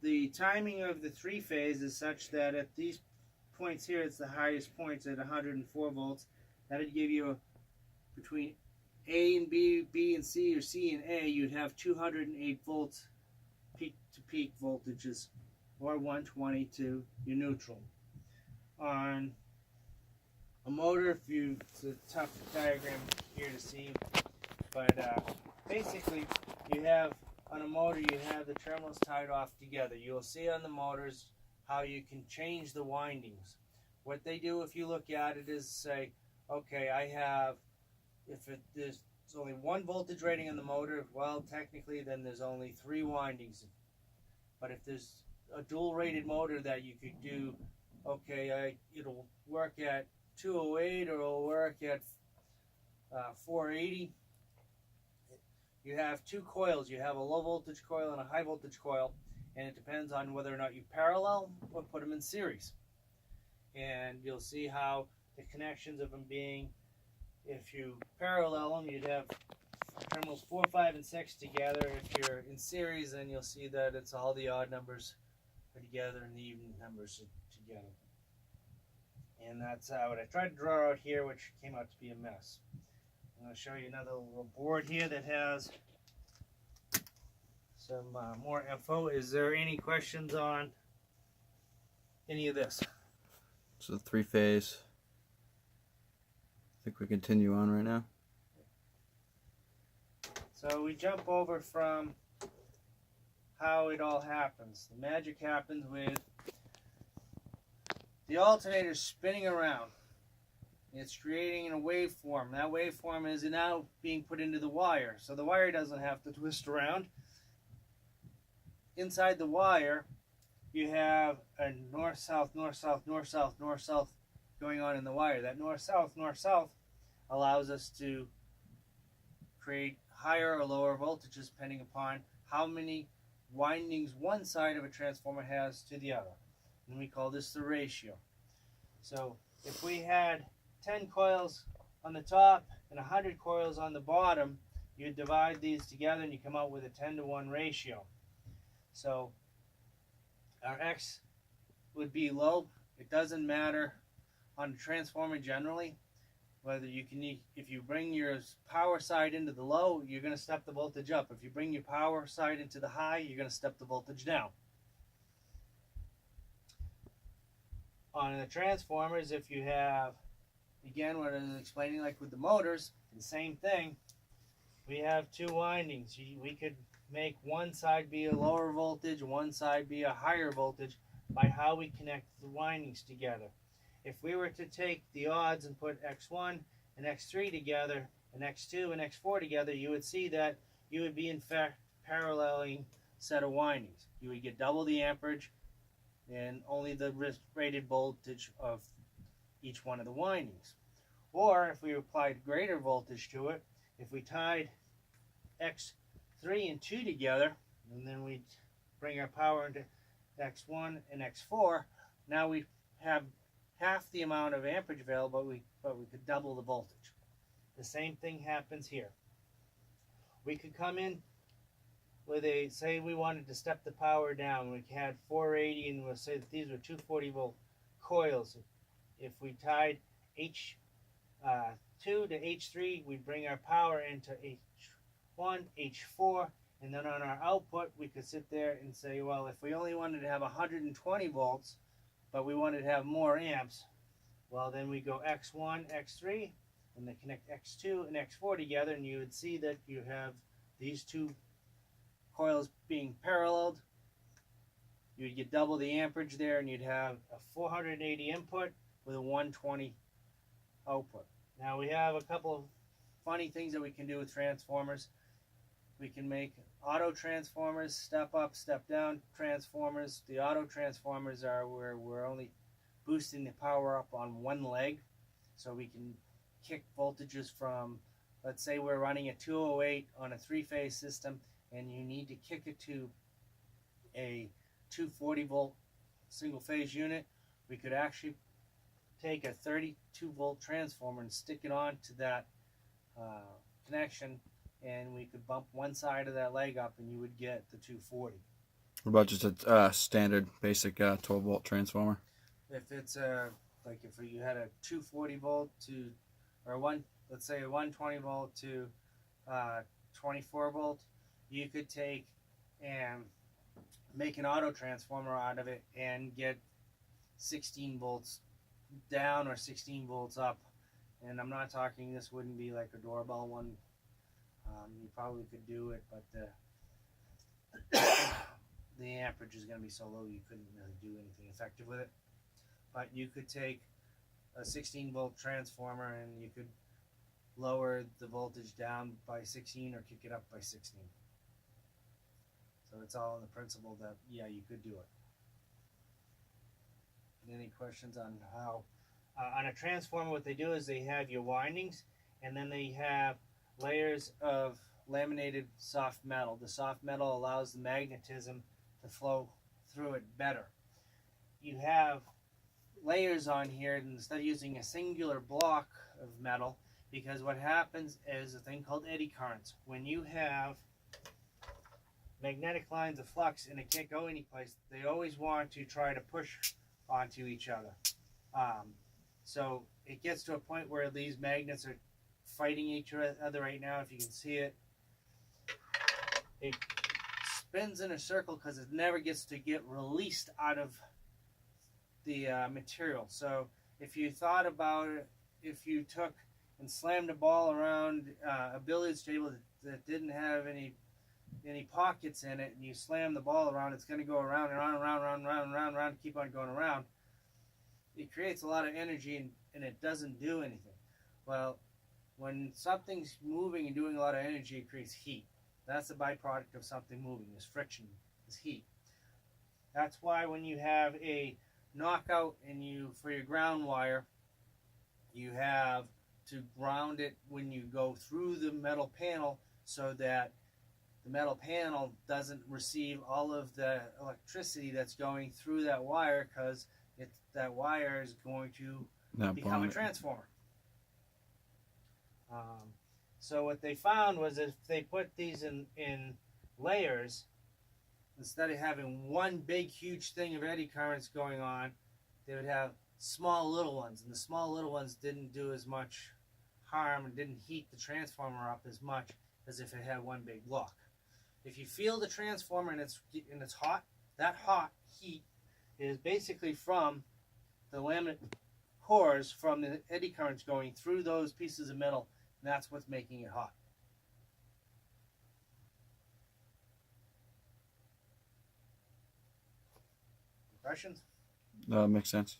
the timing of the three-phase is such that at these points here, it's the highest points at 104 volts. That would give you between A and B, B and C, or C and A, you'd have 208 volts peak to peak voltages, or 120 to your neutral. On a motor, it's a tough diagram here to see, but basically you have, on a motor, you have the terminals tied off together. You'll see on the motors how you can change the windings. What they do, if you look at it, is say, okay, there's only one voltage rating on the motor, well, technically then there's only 3 windings. But if there's a dual rated motor that you could do, okay, it'll work at 208 or it'll work at 480. You have 2 coils. You have a low voltage coil and a high voltage coil, and it depends on whether or not you parallel or put them in series. And you'll see how the connections of them being, if you parallel them, you'd have terminals 4, 5, and 6 together. If you're in series, then you'll see that it's all the odd numbers are together and the even numbers are together. And that's what I tried to draw out here, which came out to be a mess. I'm going to show you another little board here that has some more info. Is there any questions on any of this? So 3-phase. I think we continue on right now. So we jump over from how it all happens. The magic happens with the alternator spinning around. It's creating a waveform. That waveform is now being put into the wire, so the wire doesn't have to twist around. Inside the wire, you have a north-south, north-south, north-south, north-south going on in the wire. That north-south, north-south allows us to create higher or lower voltages depending upon how many windings one side of a transformer has to the other. And we call this the ratio. So if we had 10 coils on the top and 100 coils on the bottom, you divide these together and you come out with a 10-to-1 ratio. So our X would be low. It doesn't matter on a transformer generally whether you can, if you bring your power side into the low, you're going to step the voltage up. If you bring your power side into the high, you're going to step the voltage down. On the transformers, if you have, again, what I was explaining, like with the motors, the same thing. We have 2 windings. We could make one side be a lower voltage, one side be a higher voltage by how we connect the windings together. If we were to take the odds and put X1 and X3 together and X2 and X4 together, you would see that you would be in fact paralleling set of windings. You would get double the amperage and only the rated voltage of each one of the windings. Or if we applied greater voltage to it, if we tied X3 and 2 together, and then we bring our power into X1 and X4, now we have half the amount of amperage available, but we could double the voltage. The same thing happens here. We could come in with say we wanted to step the power down. We had 480 and we'll say that these were 240 volt coils. If we tied H2 to H3, we'd bring our power into H1, H4, and then on our output we could sit there and say, well, if we only wanted to have 120 volts, but we wanted to have more amps, well, then we go X1, X3, and then connect X2 and X4 together, and you would see that you have these 2 coils being paralleled. You'd get double the amperage there, and you'd have a 480 input with a 120 output. Now we have a couple of funny things that we can do with transformers. We can make auto transformers, step up, step down transformers. The auto transformers are where we're only boosting the power up on one leg, so we can kick voltages from, let's say we're running a 208 on a 3-phase system and you need to kick it to a 240 volt single phase unit. We could actually take a 32 volt transformer and stick it on to that connection, and we could bump one side of that leg up and you would get the 240. What about just a standard basic 12-volt transformer? If it's like if you had a 240 volt to, or let's say a 120 volt to 24 volt, you could take and make an auto transformer out of it and get 16 volts down or 16 volts up. And I'm not talking, this wouldn't be like a doorbell one. You probably could do it, but the amperage is going to be so low you couldn't really do anything effective with it. But you could take a 16 volt transformer and you could lower the voltage down by 16 or kick it up by 16. So it's all in the principle that, yeah, you could do it. Any questions on how? On a transformer, what they do is they have your windings, and then they have layers of laminated soft metal. The soft metal allows the magnetism to flow through it better. You have layers on here instead of using a singular block of metal, because what happens is a thing called eddy currents. When you have magnetic lines of flux and it can't go anyplace, they always want to try to push onto each other. So it gets to a point where these magnets are fighting each other right now. If you can see it, it spins in a circle because it never gets to get released out of the material. So if you thought about it, if you took and slammed a ball around a billiards table that didn't have any pockets in it, and you slam the ball around, it's going to go around and around, keep on going around. It creates a lot of energy and it doesn't do anything. Well, when something's moving and doing a lot of energy, it creates heat. That's the byproduct of something moving, is friction, is heat. That's why when you have a knockout and for your ground wire, you have to ground it when you go through the metal panel so that the metal panel doesn't receive all of the electricity that's going through that wire, because that wire is going to become a transformer. So what they found was if they put these in layers, instead of having one big huge thing of eddy currents going on, they would have small little ones, and the small little ones didn't do as much harm and didn't heat the transformer up as much as if it had one big block. If you feel the transformer and it's hot, that hot heat is basically from the laminate cores, from the eddy currents going through those pieces of metal, and that's what's making it hot. Questions? Makes sense.